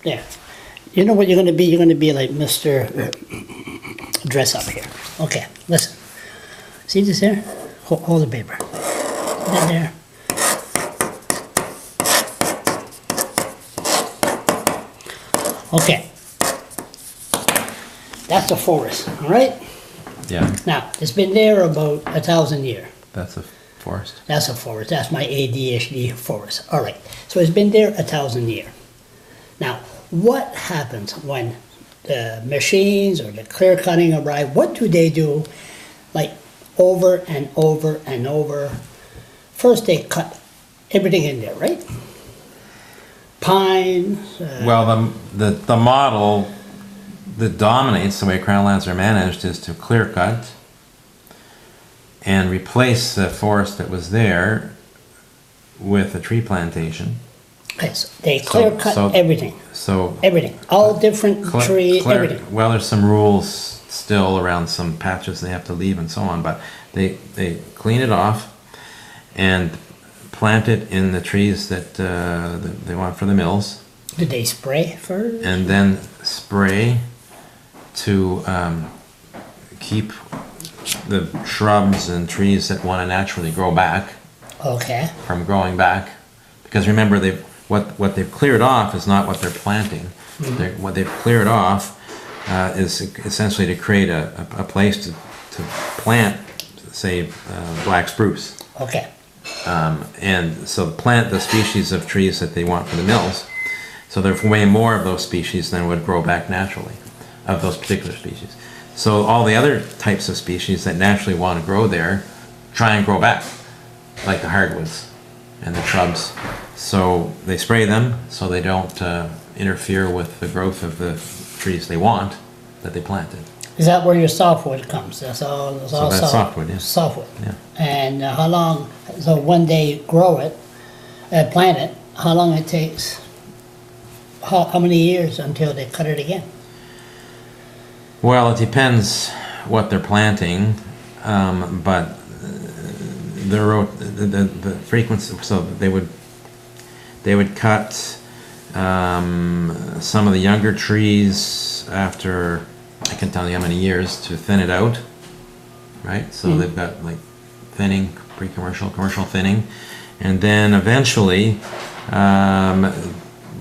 There. You know what you're going to be? You're going to be like Mr. Dress Up here. Okay, listen. See this there? Hold the paper. That there. Okay. That's the forest, all right? Yeah. Now, it's been there about 1,000 years. That's a forest. That's a forest. That's my ADHD forest. All right. So it's been there 1,000 years. Now, what happens when the machines or the clear cutting arrive? What do they do? Like over and over and over. First, they cut everything in there, right? Pine. Well, the model that dominates the way crown lands are managed is to clear cut and replace the forest that was there with a tree plantation. Okay, so they clear cut everything. So everything, all different trees, everything. Well, there's some rules still around some patches they have to leave and so on, but they clean it off and plant it in the trees that they want for the mills. Did they spray first? And then spray to keep the shrubs and trees that want to naturally grow back from growing back. Because remember, what they've cleared off is not what they're planting. Mm-hmm. What they've cleared off is essentially to create a place to plant, say, black spruce. Okay. And so plant the species of trees that they want for the mills. So there's way more of those species than would grow back naturally, of those particular species. So all the other types of species that naturally want to grow there try and grow back, like the hardwoods and the shrubs. So they spray them so they don't interfere with the growth of the trees they want that they planted. Is that where your softwood comes? That's all. That's softwood, yeah. Softwood. Yeah. And how long? So when they grow it, plant it, how long it takes? How many years until they cut it again? Well, it depends what they're planting, but the frequency. So they would cut some of the younger trees after, I can tell you how many years, to thin it out, right? So they've got like thinning, pre-commercial, commercial thinning, and then eventually,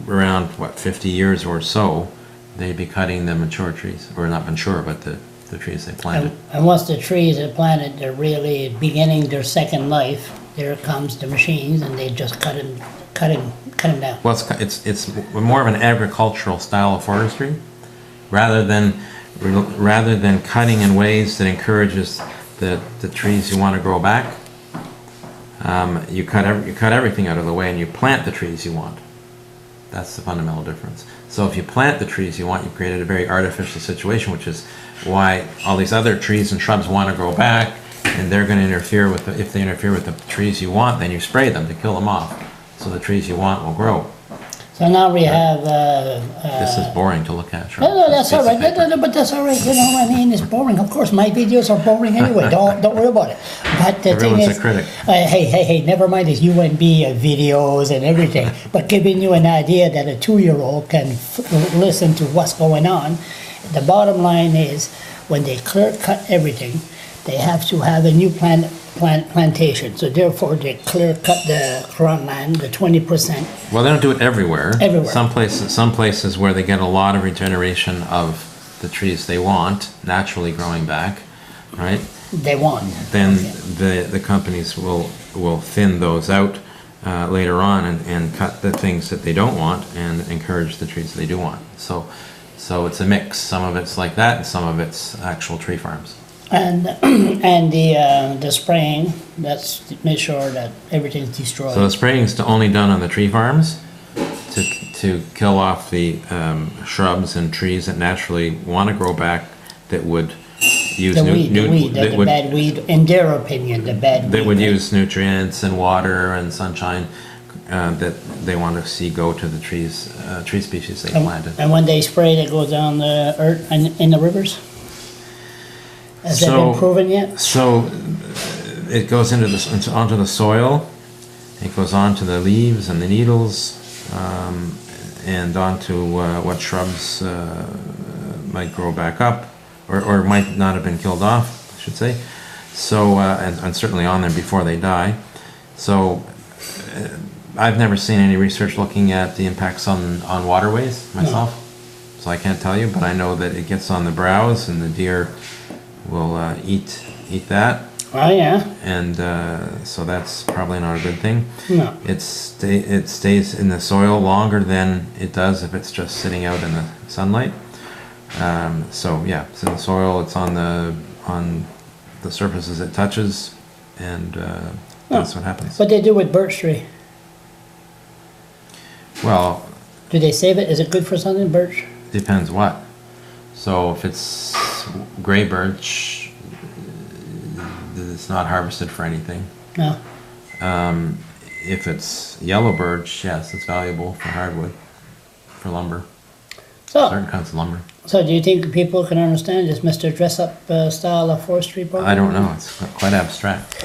around 50 years or so, they'd be cutting the mature trees, or not mature, but the trees they planted. And once the trees are planted, they're really beginning their second life. There comes the machines, and they just cut them down. Well, it's more of an agricultural style of forestry, rather than cutting in ways that encourages the trees you want to grow back. You cut everything out of the way, and you plant the trees you want. That's the fundamental difference. So if you plant the trees you want, you've created a very artificial situation, which is why all these other trees and shrubs want to grow back, and they're going to interfere with if they interfere with the trees you want, then you spray them to kill them off, so the trees you want will grow. So now we have... this is boring to look at. No, that's all right. No, but that's all right. You know, I mean, it's boring. Of course, my videos are boring anyway. Don't worry about it. But the Everyone's thing is, a critic. Hey, never mind these UNB videos and everything. But giving you an idea that a 2-year-old can listen to what's going on. The bottom line is, when they clear cut everything, they have to have a new plantation. So therefore, they clear cut the crown land, the 20%. Well, they don't do it everywhere. Everywhere. Some places where they get a lot of regeneration of the trees they want naturally growing back, right? They want. Then the companies will thin those out later on and cut the things that they don't want and encourage the trees they do want. So it's a mix. Some of it's like that, and some of it's actual tree farms. And the spraying, that's to make sure that everything's destroyed. So the spraying is only done on the tree farms to kill off the shrubs and trees that naturally want to grow back, that would use the bad weed, in their opinion, the bad weed. That would use nutrients and water and sunshine that they want to see go to the tree species they planted. And when they spray, it goes down the earth and in the rivers? Has that been proven yet? So it goes onto the soil. It goes onto the leaves and the needles, and onto what shrubs might grow back up, or might not have been killed off, I should say. So, and certainly on there before they die. So, I've never seen any research looking at the impacts on waterways myself. No. So I can't tell you, but I know that it gets on the browse, and the deer will eat that. Oh yeah. And so that's probably not a good thing. No. It stays in the soil longer than it does if it's just sitting out in the sunlight. So yeah, it's in the soil. It's on the surfaces it touches, and that's what happens. What they do with birch tree? Well, do they save it? Is it good for something, birch? Depends what. So if it's gray birch, it's not harvested for anything. No. If it's yellow birch, yes, it's valuable for hardwood, for lumber. So, certain kinds of lumber. So do you think people can understand this Mr. Dress-Up style of forestry program? I don't know. It's quite abstract.